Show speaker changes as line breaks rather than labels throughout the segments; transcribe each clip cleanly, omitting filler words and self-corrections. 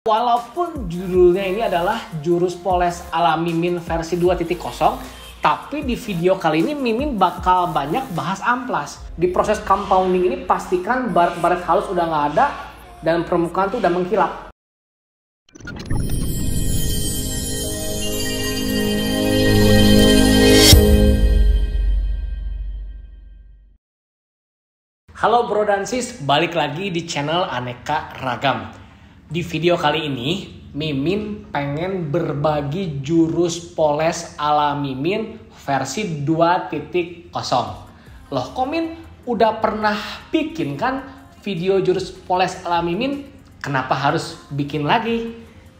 Walaupun judulnya ini adalah jurus poles ala Mimin versi 2.0, tapi di video kali ini Mimin bakal banyak bahas amplas. Di proses compounding ini pastikan baret-baret halus udah nggak ada dan permukaan tuh udah mengkilap. Halo bro dan sis, balik lagi di channel Aneka Ragam. Di video kali ini, Mimin pengen berbagi jurus poles ala Mimin versi 2.0. Loh, Komin udah pernah bikin kan video jurus poles ala Mimin? Kenapa harus bikin lagi?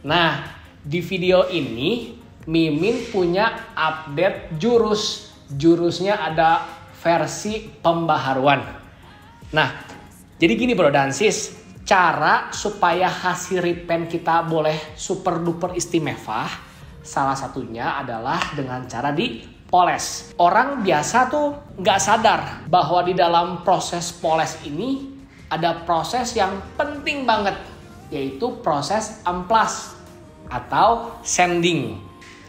Nah, di video ini Mimin punya update jurus. Jurusnya ada versi pembaharuan. Nah, jadi gini bro dan sis, cara supaya hasil repaint kita boleh super duper istimewa, salah satunya adalah dengan cara dipoles. Orang biasa tuh nggak sadar bahwa di dalam proses poles ini ada proses yang penting banget, yaitu proses amplas atau sanding.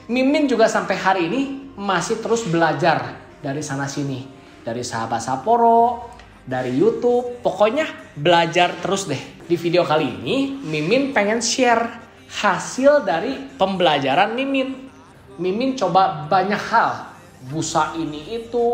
Mimin juga sampai hari ini masih terus belajar dari sana sini, dari sahabat Sapporo, dari YouTube, pokoknya belajar terus deh. Di video kali ini Mimin pengen share hasil dari pembelajaran Mimin. Mimin coba banyak hal, busa ini itu,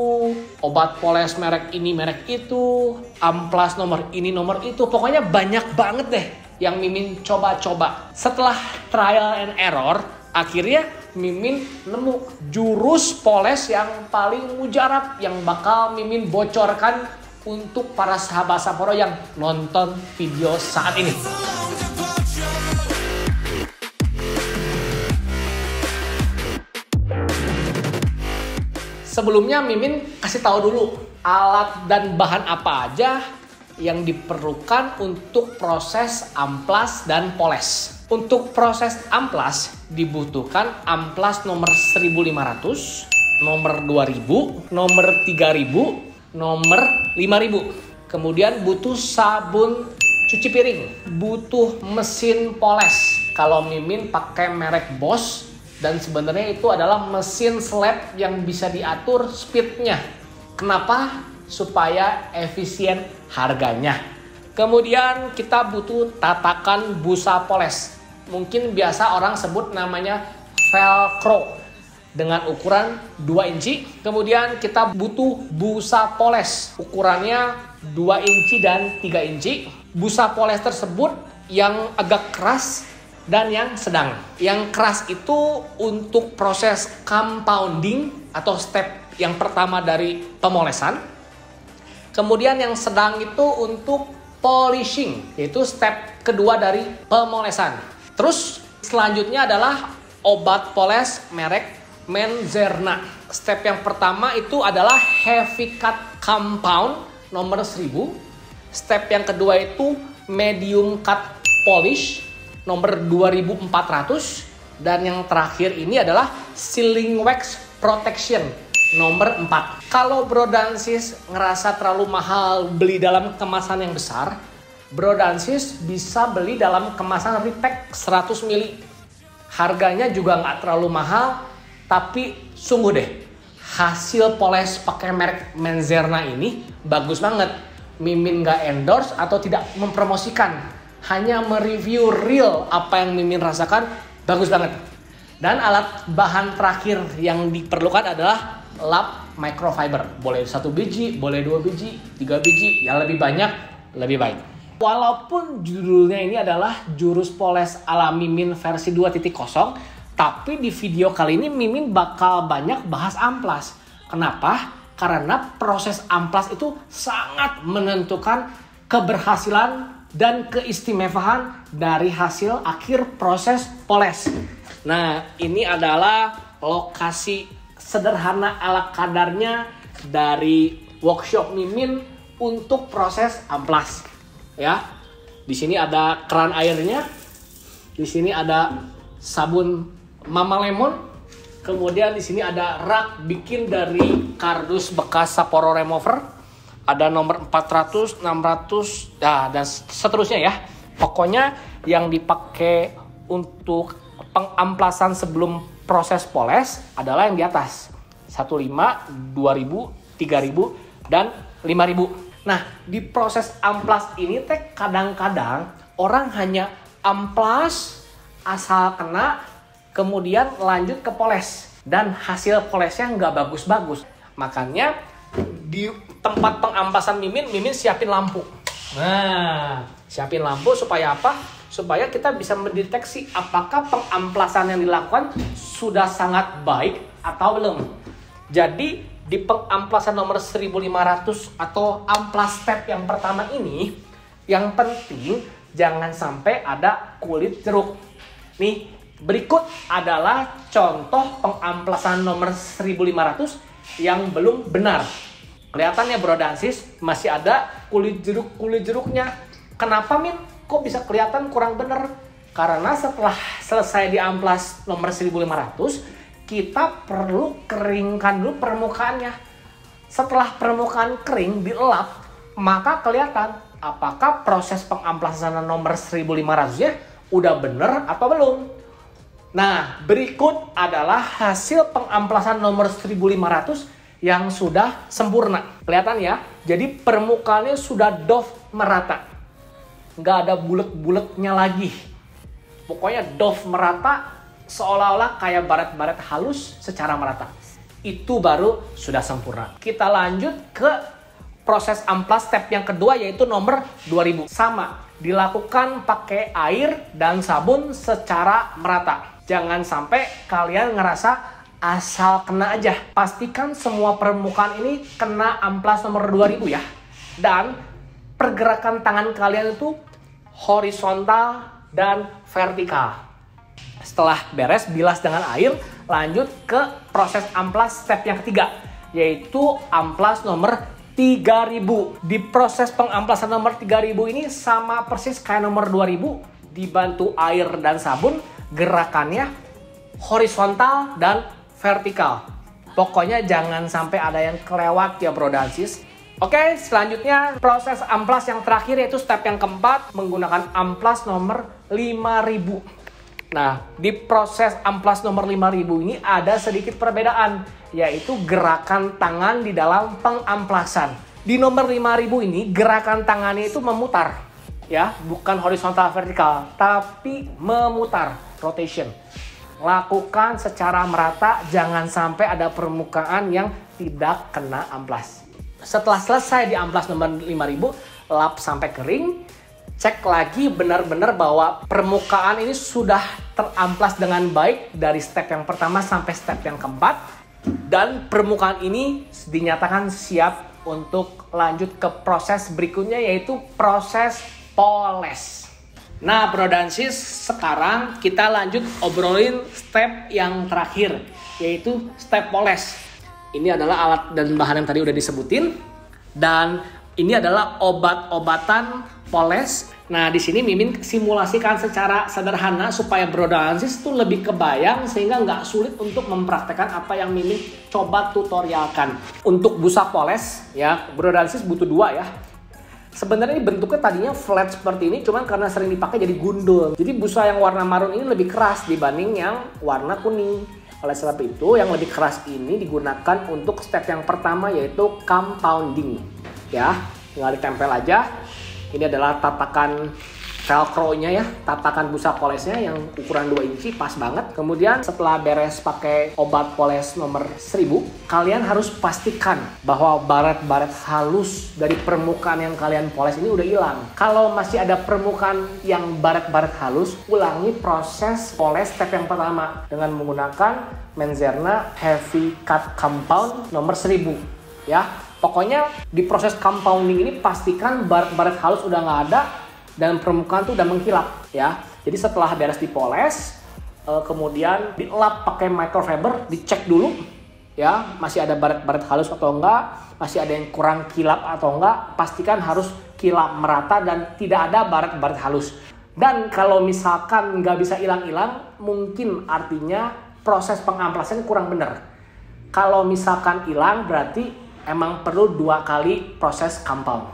obat poles merek ini merek itu, amplas nomor ini nomor itu, pokoknya banyak banget deh yang Mimin coba-coba. Setelah trial and error, akhirnya Mimin nemu jurus poles yang paling mujarab yang bakal Mimin bocorkan untuk para sahabat Sapporo yang nonton video saat ini. Sebelumnya Mimin kasih tahu dulu alat dan bahan apa aja yang diperlukan untuk proses amplas dan poles. Untuk proses amplas dibutuhkan amplas nomor 1500, nomor 2000, nomor 3000, nomor 5000. Kemudian butuh sabun cuci piring, butuh mesin poles. Kalau Mimin pakai merek Bosch, dan sebenarnya itu adalah mesin slab yang bisa diatur speednya. Kenapa? Supaya efisien harganya. Kemudian kita butuh tatakan busa poles. Mungkin biasa orang sebut namanya velcro, dengan ukuran 2 inci. Kemudian kita butuh busa poles, ukurannya 2 inci dan 3 inci. Busa poles tersebut yang agak keras dan yang sedang. Yang keras itu untuk proses compounding atau step yang pertama dari pemolesan. Kemudian yang sedang itu untuk polishing, yaitu step kedua dari pemolesan. Terus selanjutnya adalah obat poles merek Menzerna. Step yang pertama itu adalah heavy cut compound nomor 1000. Step yang kedua itu medium cut polish nomor 2400. Dan yang terakhir ini adalah sealing wax protection nomor 4. Kalau bro dan sis ngerasa terlalu mahal beli dalam kemasan yang besar, bro dan sis bisa beli dalam kemasan repack 100 ml. Harganya juga nggak terlalu mahal. Tapi sungguh deh, hasil poles pakai merek Menzerna ini bagus banget. Mimin gak endorse atau tidak mempromosikan, hanya mereview real apa yang Mimin rasakan, bagus banget. Dan alat bahan terakhir yang diperlukan adalah lap microfiber. Boleh 1 biji, boleh 2 biji, 3 biji, yang lebih banyak lebih baik. Walaupun judulnya ini adalah jurus poles ala Mimin versi 2.0, tapi di video kali ini Mimin bakal banyak bahas amplas. Kenapa? Karena proses amplas itu sangat menentukan keberhasilan dan keistimewaan dari hasil akhir proses poles. Nah, ini adalah lokasi sederhana ala kadarnya dari workshop Mimin untuk proses amplas. Ya, di sini ada keran airnya, di sini ada sabun Mama Lemon, kemudian di sini ada rak bikin dari kardus bekas Sapporo remover, ada nomor 400, 600, dan seterusnya ya. Pokoknya yang dipakai untuk pengamplasan sebelum proses poles adalah yang di atas. 15, 2000, 3000, dan 5000. Nah, di proses amplas ini teh kadang-kadang orang hanya amplas asal kena, kemudian lanjut ke poles. Dan hasil polesnya nggak bagus-bagus. Makanya di tempat pengamplasan Mimin siapin lampu. Nah, siapin lampu supaya apa? Supaya kita bisa mendeteksi apakah pengamplasan yang dilakukan sudah sangat baik atau belum. Jadi di pengamplasan nomor 1500 atau amplas step yang pertama ini, yang penting jangan sampai ada kulit jeruk. Nih, berikut adalah contoh pengamplasan nomor 1500 yang belum benar. Kelihatannya Bro Dansis masih ada kulit jeruknya. Kenapa Min? Kok bisa kelihatan kurang bener? Karena setelah selesai di amplas nomor 1500, kita perlu keringkan dulu permukaannya. Setelah permukaan kering dielap, maka kelihatan apakah proses pengamplasan nomor 1500-nya udah bener atau belum. Nah, berikut adalah hasil pengamplasan nomor 1500 yang sudah sempurna. Kelihatan ya? Jadi permukaannya sudah doff merata. Nggak ada bulet-buletnya lagi. Pokoknya doff merata, seolah-olah kayak baret-baret halus secara merata. Itu baru sudah sempurna. Kita lanjut ke proses amplas step yang kedua, yaitu nomor 2000. Sama, dilakukan pakai air dan sabun secara merata. Jangan sampai kalian ngerasa asal kena aja. Pastikan semua permukaan ini kena amplas nomor 2000 ya. Dan pergerakan tangan kalian itu horizontal dan vertikal. Setelah beres bilas dengan air, lanjut ke proses amplas step yang ketiga, yaitu amplas nomor 3000. Di proses pengamplasan nomor 3000 ini sama persis kayak nomor 2000, dibantu air dan sabun, gerakannya horizontal dan vertikal. Pokoknya jangan sampai ada yang kelewat ya Bro Dansis. Oke, selanjutnya proses amplas yang terakhir, yaitu step yang keempat, menggunakan amplas nomor 5000. Nah, di proses amplas nomor 5000 ini ada sedikit perbedaan, yaitu gerakan tangan di dalam pengamplasan. Di nomor 5000 ini gerakan tangannya itu memutar, ya, bukan horizontal vertikal, tapi memutar, rotation. Lakukan secara merata, jangan sampai ada permukaan yang tidak kena amplas. Setelah selesai di amplas nomor 5000, lap sampai kering. Cek lagi benar-benar bahwa permukaan ini sudah teramplas dengan baik dari step yang pertama sampai step yang keempat. Dan permukaan ini dinyatakan siap untuk lanjut ke proses berikutnya, yaitu proses poles. Nah Bro Dansis, sekarang kita lanjut obrolin step yang terakhir, yaitu step poles. Ini adalah alat dan bahan yang tadi udah disebutin, dan ini adalah obat-obatan poles. Nah di sini Mimin simulasikan secara sederhana supaya Bro Dansis tuh lebih kebayang, sehingga nggak sulit untuk mempraktekkan apa yang Mimin coba tutorialkan. Untuk busa poles ya, Bro Dansis butuh 2 ya. Sebenarnya bentuknya tadinya flat seperti ini, cuman karena sering dipakai jadi gundul. Jadi busa yang warna marun ini lebih keras dibanding yang warna kuning. Oleh sebab itu, yang lebih keras ini digunakan untuk step yang pertama, yaitu compounding. Ya, tinggal ditempel aja. Ini adalah tatakan velcro-nya ya, tatakan busa polesnya yang ukuran 2 inci, pas banget. Kemudian setelah beres pakai obat poles nomor 1000, kalian harus pastikan bahwa baret-baret halus dari permukaan yang kalian poles ini udah hilang. Kalau masih ada permukaan yang baret-baret halus, ulangi proses poles step yang pertama dengan menggunakan Menzerna Heavy Cut Compound nomor 1000 ya. Pokoknya di proses compounding ini pastikan baret-baret halus udah nggak ada dan permukaan tuh udah mengkilap ya. Jadi setelah beres dipoles, kemudian dilap pakai microfiber, dicek dulu ya, masih ada baret-baret halus atau enggak, masih ada yang kurang kilap atau enggak. Pastikan harus kilap merata dan tidak ada baret-baret halus. Dan kalau misalkan nggak bisa hilang-hilang, mungkin artinya proses pengamplasan kurang benar. Kalau misalkan hilang, berarti emang perlu 2 kali proses compound.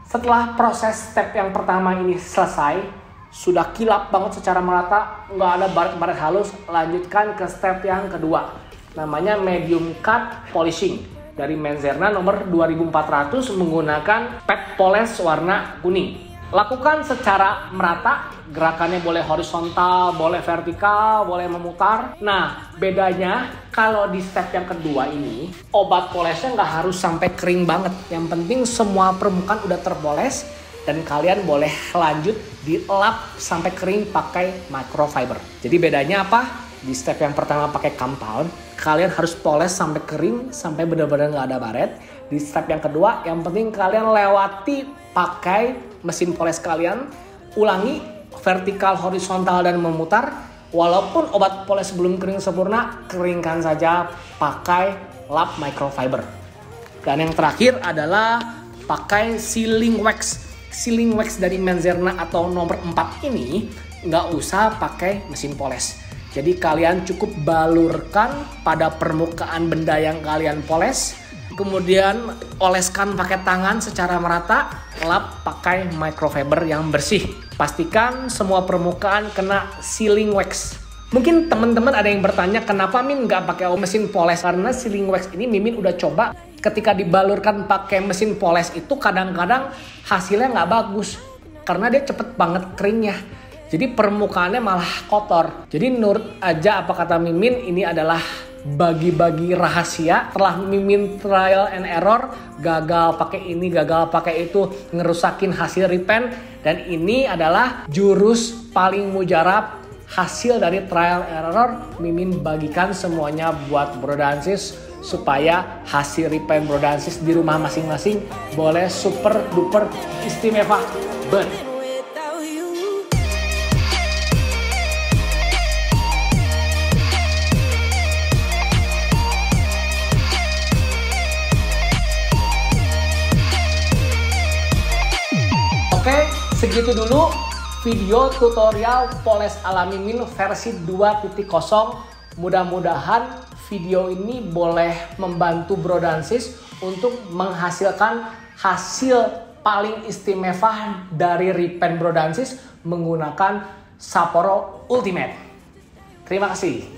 Setelah proses step yang pertama ini selesai, sudah kilap banget secara merata, nggak ada baret-baret halus, lanjutkan ke step yang kedua. Namanya medium cut polishing. Dari Menzerna nomor 2400 menggunakan pad polish warna kuning. Lakukan secara merata, gerakannya boleh horizontal, boleh vertikal, boleh memutar. Nah, bedanya kalau di step yang kedua ini, obat polesnya nggak harus sampai kering banget. Yang penting semua permukaan udah terpoles dan kalian boleh lanjut dilap sampai kering pakai microfiber. Jadi bedanya apa? Di step yang pertama pakai compound, kalian harus poles sampai kering, sampai benar-benar nggak ada baret. Di step yang kedua, yang penting kalian lewati pakai mesin poles kalian, ulangi vertikal, horizontal, dan memutar. Walaupun obat poles belum kering sempurna, keringkan saja pakai lap microfiber. Dan yang terakhir adalah pakai sealing wax. Sealing wax dari Menzerna atau nomor 4 ini nggak usah pakai mesin poles. Jadi kalian cukup balurkan pada permukaan benda yang kalian poles, kemudian oleskan pakai tangan secara merata, lap pakai microfiber yang bersih. Pastikan semua permukaan kena sealing wax. Mungkin teman-teman ada yang bertanya kenapa Min nggak pakai mesin poles? Karena sealing wax ini Mimin udah coba, ketika dibalurkan pakai mesin poles itu kadang-kadang hasilnya nggak bagus karena dia cepet banget keringnya. Jadi permukaannya malah kotor. Jadi menurut aja apa kata Mimin, ini adalah bagi-bagi rahasia. Setelah Mimin trial and error, gagal pakai ini, gagal pakai itu, ngerusakin hasil repaint. Dan ini adalah jurus paling mujarab hasil dari trial and error. Mimin bagikan semuanya buat Brodansis supaya hasil repaint Brodansis di rumah masing-masing boleh super duper istimewa banget. Oke, segitu dulu video tutorial poles ala Mimin versi 2.0. Mudah-mudahan video ini boleh membantu Brodansis untuk menghasilkan hasil paling istimewa dari repaint Brodansis menggunakan Sapporo Ultimate. Terima kasih.